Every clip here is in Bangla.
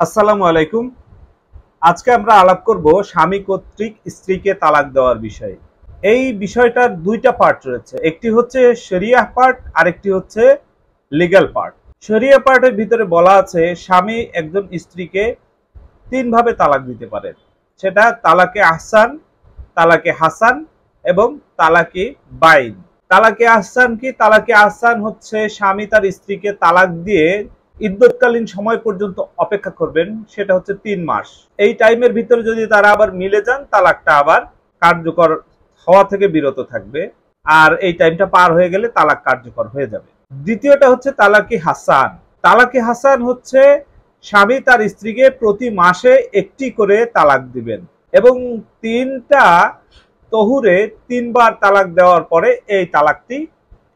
আসসালামু আলাইকুম। আজকে আমরা আলাপ করব স্বামী কর্তৃক স্ত্রীকে তালাক দেওয়ার বিষয়ে। এই বিষয়টার দুইটা পার্ট রয়েছে, একটি হচ্ছে শরিয়া পার্ট আর একটি হচ্ছে লিগ্যাল পার্ট। শরিয়া পার্টের ভিতরে বলা আছে স্বামী একজন স্ত্রীকে তিন ভাবে তালাক দিতে পারেন, সেটা তালাকে আহসান, তালাকে হাসান এবং তালাকে বাইন। তালাকে আহসান কি? তালাকে আহসান হচ্ছে স্বামী তার স্ত্রীকে তালাক দিয়ে ইদ্যৎকালীন সময় পর্যন্ত অপেক্ষা করবেন, সেটা হচ্ছে ৩ মাস। এই টাইমের ভিতরে যদি তারা আবার মিলে যান, তালাকটা আবার কার্যকর হওয়া থেকে বিরত থাকবে, আর এই টাইমটা পার হয়ে গেলে তালাক কার্যকর হয়ে যাবে। দ্বিতীয়টা হচ্ছে তালাকি হাসান। তালাকি হাসান হচ্ছে স্বামী তার স্ত্রীকে প্রতি মাসে একটি করে তালাক দিবেন এবং ৩টা তহুরে ৩ বার তালাক দেওয়ার পরে এই তালাকটি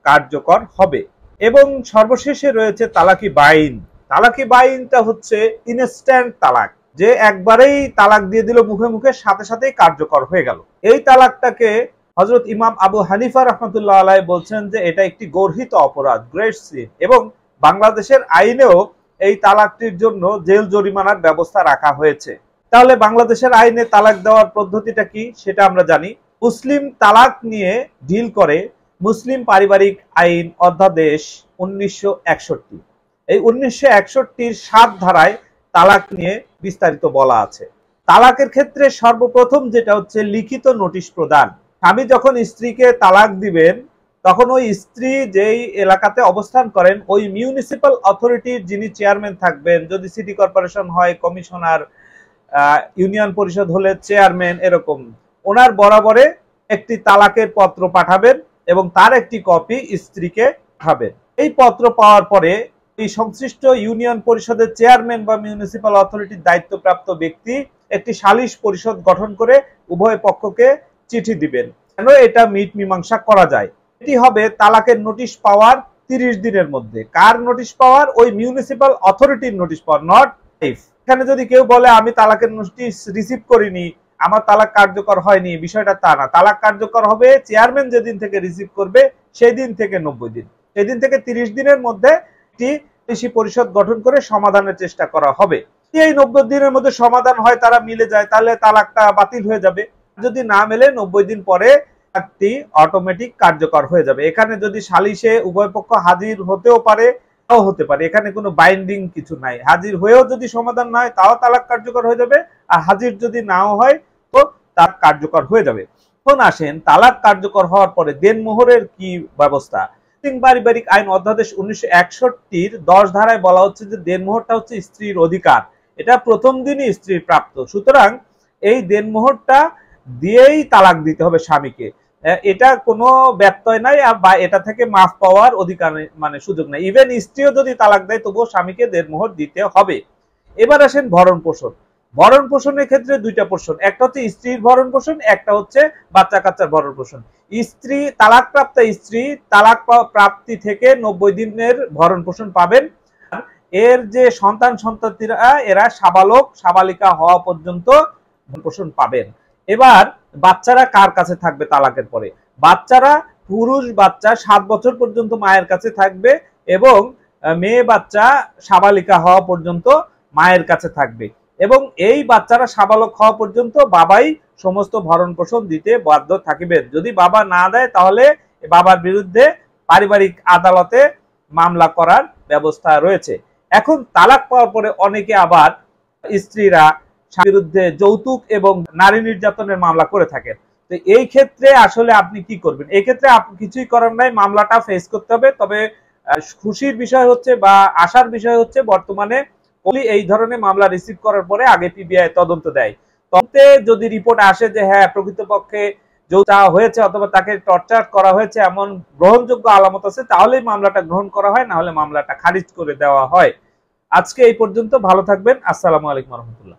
কার্যকর হবে। এবং সর্বশেষে রয়েছে তালাকি বাইন। তালাকি বাইনটা হচ্ছে ইনস্ট্যান্ট তালাক, যে একবারেই তালাক দিয়ে দিল মুখে মুখে, সাথে সাথেই কার্যকর হয়ে গেল। এই তালাকটাকে হযরত ইমাম আবু হানিফা রাহমাতুল্লাহ আলাইহি বলছেন যে এটা একটি গর্হিত অপরাধ, গ্রেট সিন, এবং বাংলাদেশের আইনেও এই তালাকটির জন্য জেল জরিমানার ব্যবস্থা রাখা হয়েছে। তাহলে বাংলাদেশের আইনে তালাক দেওয়ার পদ্ধতিটা কি সেটা আমরা জানি। মুসলিম তালাক নিয়ে ডিল করে মুসলিম পারিবারিক আইন অধ্যাদেশ ১৯৬১। এই ১৯৬১-র ৭ ধারায় তালাক নিয়ে বিস্তারিত বলা আছে। তালাকের ক্ষেত্রে সর্বপ্রথম যেটা হচ্ছে লিখিত নোটিশ প্রদান। স্বামী যখন স্ত্রীকে তালাক দিবেন তখন ওই স্ত্রী যেই এলাকাতে অবস্থান করেন ওই মিউনিসিপাল অথরিটির যিনি চেয়ারম্যান থাকবেন, যদি সিটি কর্পোরেশন হয় কমিশনার, ইউনিয়ন পরিষদ হলে চেয়ারম্যান, এরকম ওনার বরাবরে একটি তালাকের পত্র পাঠাবেন এবং তার একটি কপি স্ত্রীকে পাঠাবেন। এই পত্র পাওয়ার পরে এই সংশ্লিষ্ট ইউনিয়ন পরিষদের চেয়ারম্যান বা মিউনিসিপাল অথরিটির দায়িত্বপ্রাপ্ত ব্যক্তি একটি সালিশ পরিষদ গঠন করে উভয় পক্ষকে চিঠি দিবেন যেন এটা মিট মীমাংসা করা যায়। এটি হবে তালাকের নোটিশ পাওয়ার ৩০ দিনের মধ্যে। কার নোটিশ পাওয়ার? ওই মিউনিসিপাল অথরিটির নোটিশ পাওয়ার, নট ওয়াইফ। এখানে যদি কেউ বলে আমি তালাকের নোটিশ রিসিভ করিনি, আমার তালাক কার্যকর হয়নি, বিষয়টা তা না। তালাক কার্যকর হবে চেয়ারম্যান যেদিন থেকে রিসিভ করবে সেই দিন থেকে ৯০ দিন, সেদিন থেকে ৩০ দিনের মধ্যে একটি সালিশি পরিষদ গঠন করে সমাধানের চেষ্টা করা হবে। এই ৯০ দিনের মধ্যে সমাধান হয়, তারা মিলে যায়, তাহলে তালাকটা বাতিল হয়ে যাবে। যদি না মেলে ৯০ দিন পরে একটি অটোমেটিক কার্যকর হয়ে যাবে। এখানে যদি সালিশে উভয় পক্ষ হাজির হতেও পারে, তাও হতে পারে, এখানে কোনো বাইন্ডিং কিছু নাই। হাজির হয়েও যদি সমাধান না হয় তাও তালাক কার্যকর হয়ে যাবে, আর হাজির যদি নাও হয় তো তার কার্যকর হয়ে যাবে। এখন আসেন তালাক কার্যকর হওয়ার পরে দেনমোহরের কি ব্যবস্থা। পারিবারিক আইন অধ্যাদেশ ১৯৬১-র ১০ ধারায় বলা হচ্ছে যে দেনমোহরটা হচ্ছে স্ত্রীর অধিকার, এটা প্রথম দিনই স্ত্রীর প্রাপ্ত। সুতরাং এই দেনমোহরটা দিয়েই তালাক দিতে হবে স্বামীকে, এটা কোনো ব্যত্যয় নাই বা এটা থেকে মাফ পাওয়ার অধিকার সুযোগ নাই। ইভেন স্ত্রীও যদি তালাক দেয় তবুও স্বামীকে দেনমোহর দিতে হবে। এবার আসেন ভরণ পোষণ। ভরণ পোষণের ক্ষেত্রে দুইটা পোষণ, একটা হচ্ছে স্ত্রীর ভরণ পোষণ, একটা হচ্ছে বাচ্চা কাচ্চার ভরণ পোষণ। স্ত্রী তালাকপ্রাপ্ত স্ত্রী তালাক প্রাপ্তি থেকে ৯০ দিনের ভরণ পোষণ পাবেন। এর যে সন্তান সন্ততিরা এরা সাবালক সাবালিকা হওয়া পর্যন্ত ভরণ পোষণ পাবেন। এবার বাচ্চারা কার কাছে থাকবে তালাকের পরে? বাচ্চারা, পুরুষ বাচ্চা ৭ বছর পর্যন্ত মায়ের কাছে থাকবে এবং মেয়ে বাচ্চা সাবালিকা হওয়া পর্যন্ত মায়ের কাছে থাকবে, এবং এই বাচ্চারা সাবালক হওয়া পর্যন্ত বাবাই সমস্ত ভরণ পোষণ দিতে বাধ্য থাকিবেন। যদি বাবা না দেয় তাহলে বাবার বিরুদ্ধে পারিবারিক আদালতে মামলা করার ব্যবস্থা রয়েছে। এখন তালাক পাওয়ার পরে অনেকে আবার স্ত্রীরা বিরুদ্ধে যৌতুক এবং নারী নির্যাতনের মামলা করে থাকেন। তো এই ক্ষেত্রে আসলে আপনি কি করবেন? এই ক্ষেত্রে আপনি কিছুই করার নাই, মামলাটা ফেস করতে হবে। তবে খুশির বিষয় হচ্ছে বা আশার বিষয় হচ্ছে বর্তমানে এই ধরনের মামলা রিসিভ করার পরে আগে পিবিআই তদন্ত দেয়। তবে যদি রিপোর্ট আসে যে হ্যাঁ প্রকৃতপক্ষে যৌতুক হয়েছে অথবা তাকে টর্চার করা হয়েছে এমন গ্রহণযোগ্য আলামত আছে, তাহলেই মামলাটা গ্রহণ করা হয়, না হলে মামলাটা খারিজ করে দেওয়া হয়। আজকে এই পর্যন্ত, ভালো থাকবেন। আসসালামু আলাইকুম রহমতুল্লাহ।